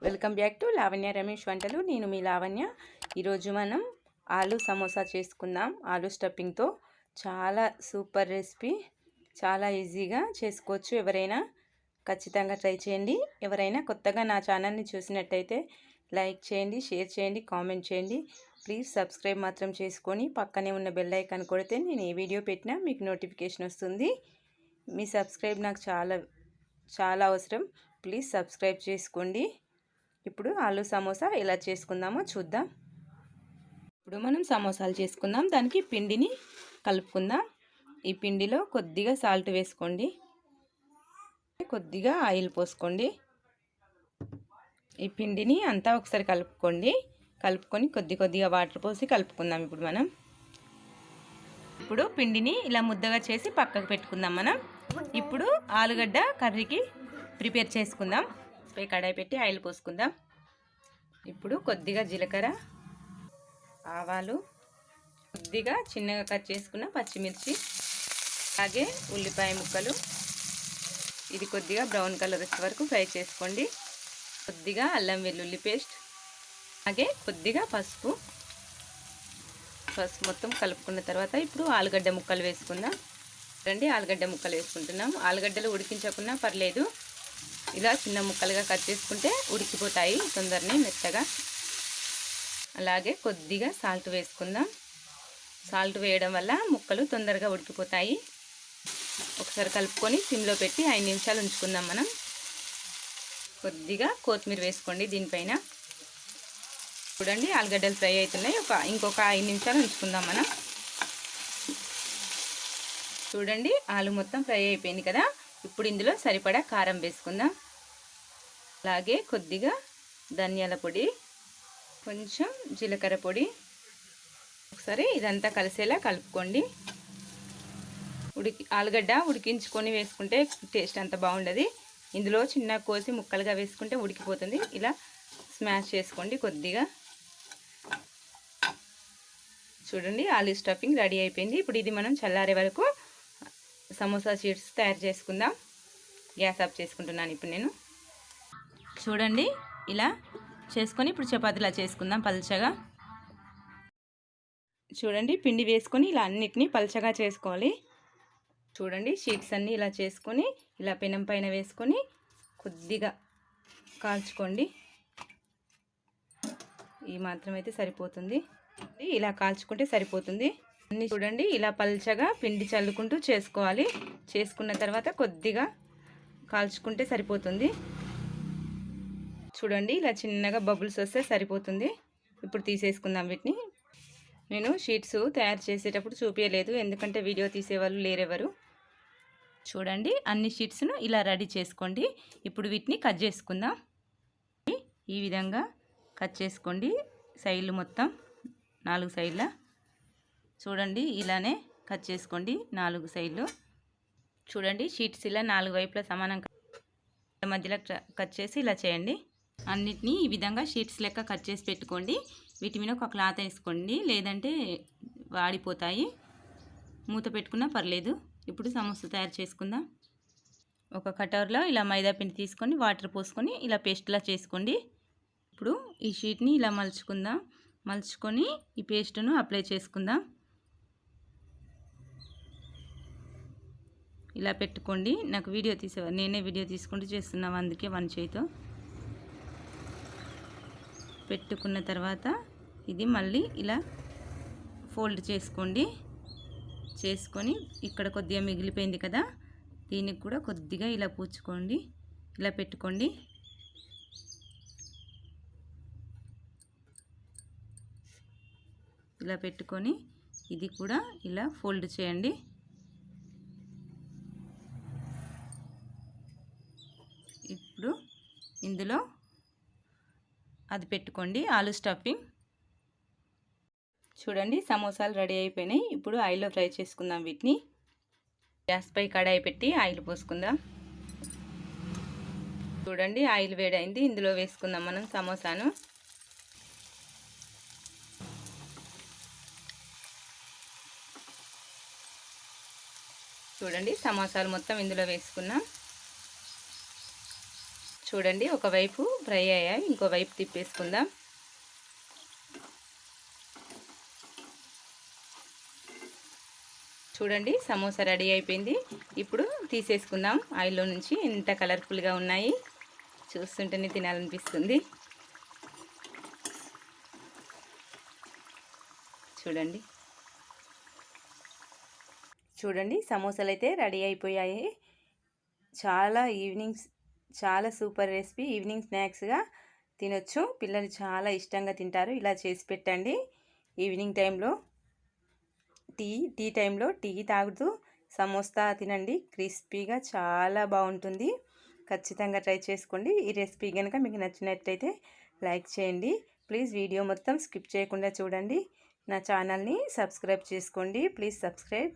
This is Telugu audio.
Welcome back to Lavanya Ramesh వంటలు. నేను మీ లావణ్య. ఈరోజు మనం ఆలు సమోసా చేసుకుందాం. ఆలు స్టఫింగ్తో చాలా సూపర్ రెసిపీ, చాలా ఈజీగా చేసుకోవచ్చు. ఎవరైనా ఖచ్చితంగా ట్రై చేయండి. ఎవరైనా కొత్తగా నా ఛానల్ని చూసినట్టయితే లైక్ చేయండి, షేర్ చేయండి, కామెంట్ చేయండి. ప్లీజ్ సబ్స్క్రైబ్ మాత్రం చేసుకొని పక్కనే ఉన్న బెల్ ఐకాన్ కొడితే నేను ఏ వీడియో పెట్టినా మీకు నోటిఫికేషన్ వస్తుంది. మీ సబ్స్క్రైబ్ నాకు చాలా చాలా అవసరం. ప్లీజ్ సబ్స్క్రైబ్ చేసుకోండి. ఇప్పుడు ఆలు సమోసా ఎలా చేసుకుందామో చూద్దాం. ఇప్పుడు మనం సమోసాలు చేసుకుందాం. దానికి పిండిని కలుపుకుందాం. ఈ పిండిలో కొద్దిగా సాల్ట్ వేసుకోండి, కొద్దిగా ఆయిల్ పోసుకోండి. ఈ పిండిని అంతా ఒకసారి కలుపుకొని కొద్దిగా వాటర్ పోసి కలుపుకుందాం. ఇప్పుడు పిండిని ఇలా ముద్దగా చేసి పక్కకు పెట్టుకుందాం. మనం ఇప్పుడు ఆలుగడ్డ కర్రీకి ప్రిపేర్ చేసుకుందాం. కడాయి పెట్టి ఆయిల్ పోసుకుందాం. ఇప్పుడు కొద్దిగా జీలకర్ర, ఆవాలు, కొద్దిగా చిన్నగా కట్ చేసుకున్న పచ్చిమిర్చి, అలాగే ఉల్లిపాయ ముక్కలు. ఇది కొద్దిగా బ్రౌన్ కలర్ వచ్చే వరకు ఫ్రై చేసుకోండి. కొద్దిగా అల్లం వెల్లుల్లి పేస్ట్, అలాగే కొద్దిగా పసుపు మొత్తం కలుపుకున్న తర్వాత ఇప్పుడు ఆలుగడ్డ ముక్కలు వేసుకుందాం. ఆలుగడ్డ ముక్కలు వేసుకుంటున్నాం. ఆలుగడ్డలు ఉడికించకున్నా పర్లేదు, ఇలా చిన్న ముక్కలుగా కట్ చేసుకుంటే ఉడికిపోతాయి తొందరనే మెత్తగా. అలాగే కొద్దిగా సాల్ట్ వేసుకుందాం. సాల్ట్ వేయడం వల్ల ముక్కలు తొందరగా ఉడికిపోతాయి. ఒకసారి కలుపుకొని సిమ్లో పెట్టి 5 నిమిషాలు ఉంచుకుందాం. మనం కొద్దిగా కొత్తిమీర వేసుకోండి దీనిపైన. చూడండి ఆలుగడ్డలు ఫ్రై అవుతున్నాయి. ఇంకొక 5 నిమిషాలు ఉంచుకుందాం మనం. చూడండి ఆలు మొత్తం ఫ్రై అయిపోయింది కదా. ఇప్పుడు ఇందులో సరిపడా కారం వేసుకుందాం. అలాగే కొద్దిగా ధనియాల పొడి, కొంచెం జీలకర్ర పొడి. ఒకసారి ఇదంతా కలిసేలా కలుపుకోండి. ఆలుగడ్డ ఉడికించుకొని వేసుకుంటే టేస్ట్ అంత బాగుండదు. ఇందులో చిన్న కోసి ముక్కలుగా వేసుకుంటే ఉడికిపోతుంది. ఇలా స్మాష్ చేసుకోండి కొద్దిగా. చూడండి ఆలు స్టఫింగ్ రెడీ అయిపోయింది. ఇప్పుడు ఇది మనం చల్లారే వరకు సమోసా షీట్స్ తయారు చేసుకుందాం. గ్యాస్ ఆఫ్ చేసుకుంటున్నాను ఇప్పుడు నేను. చూడండి ఇలా చేసుకొని ఇప్పుడు చపాతీలా చేసుకుందాం పల్చగా. చూడండి పిండి వేసుకొని ఇలా అన్నిటినీ పల్చగా చేసుకోవాలి. చూడండి షీట్స్ అన్నీ ఇలా చేసుకొని ఇలా పెనం పైన వేసుకొని కొద్దిగా కాల్చుకోండి. ఈ మాత్రం అయితే సరిపోతుంది. ఇలా కాల్చుకుంటే సరిపోతుంది. అన్నీ చూడండి ఇలా పల్చగా పిండి చల్లుకుంటూ చేసుకోవాలి. చేసుకున్న తర్వాత కొద్దిగా కాల్చుకుంటే సరిపోతుంది. చూడండి ఇలా చిన్నగా బబుల్స్ వస్తే సరిపోతుంది. ఇప్పుడు తీసేసుకుందాం వీటిని. నేను షీట్స్ తయారు చేసేటప్పుడు చూపించలేదు, ఎందుకంటే వీడియో తీసేవాళ్ళు లేరెవరు. చూడండి అన్ని షీట్స్ను ఇలా రెడీ చేసుకోండి. ఇప్పుడు వీటిని కట్ చేసుకుందాం. ఈ విధంగా కట్ చేసుకోండి. సైడ్లు మొత్తం 4 సైడ్ల చూడండి ఇలానే కట్ చేసుకోండి 4 సైడ్లు. చూడండి షీట్స్ ఇలా 4 వైపులా సమానంగా మధ్యలో కట్ చేసి ఇలా చేయండి. అన్నిటినీ ఈ విధంగా షీట్స్ లెక్క కట్ చేసి పెట్టుకోండి. వీటి మీద ఒక క్లాత్ వేసుకోండి, లేదంటే వాడిపోతాయి. మూత పెట్టుకున్నా పర్లేదు. ఇప్పుడు సమోసా తయారు చేసుకుందాం. ఒక కటర్లో ఇలా మైదా పిండి తీసుకొని వాటర్ పోసుకొని ఇలా పేస్ట్లా చేసుకోండి. ఇప్పుడు ఈ షీట్ని ఇలా మలుచుకొని ఈ పేస్ట్ను అప్లై చేసుకుందాం. ఇలా పెట్టుకోండి. నాకు నేనే వీడియో తీసుకుంటూ చేస్తున్నాను, అందుకే వన్ చేయితో పెట్టుకున్న తర్వాత ఇది మళ్ళీ ఇలా ఫోల్డ్ చేసుకొని ఇక్కడ కొద్దిగా మిగిలిపోయింది కదా, దీనికి కూడా కొద్దిగా ఇలా పూడ్చుకోండి. ఇలా పెట్టుకోండి. ఇలా పెట్టుకొని ఇది కూడా ఇలా ఫోల్డ్ చేయండి. ఇప్పుడు ఇందులో అది పెట్టుకోండి ఆలు స్టఫింగ్. చూడండి సమోసాలు రెడీ అయిపోయినాయి. ఇప్పుడు ఆయిల్లో ఫ్రై చేసుకుందాం వీటిని. గ్యాస్ పై కడాయి పెట్టి ఆయిల్ పోసుకుందాం. చూడండి ఆయిల్ వేడైంది. ఇందులో వేసుకుందాం మనం సమోసాను. చూడండి సమోసాలు మొత్తం ఇందులో వేసుకున్నాం. చూడండి ఒకవైపు ఫ్రై అయ్యాయి, ఇంకో వైపు తిప్పేసుకుందాం. చూడండి సమోసా రెడీ అయిపోయింది. ఇప్పుడు తీసేసుకుందాం ఆయిల్లో నుంచి. ఎంత కలర్ఫుల్గా ఉన్నాయి, చూస్తుంటేనే తినాలనిపిస్తుంది. చూడండి చూడండి సమోసాలు అయితే రెడీ అయిపోయాయి. చాలా సూపర్ రెసిపీ. ఈవినింగ్ స్నాక్స్గా తినొచ్చు. పిల్లలు చాలా ఇష్టంగా తింటారు. ఇలా చేసి పెట్టండి. ఈవినింగ్ టైంలో టీ టైంలో టీ తాగుతూ సమోసా తినండి. క్రిస్పీగా చాలా బాగుంటుంది. ఖచ్చితంగా ట్రై చేసుకోండి. ఈ రెసిపీ కనుక మీకు నచ్చినట్లయితే లైక్ చేయండి. ప్లీజ్ వీడియో మొత్తం స్కిప్ చేయకుండా చూడండి. నా ఛానల్ని సబ్స్క్రైబ్ చేసుకోండి. Please subscribe.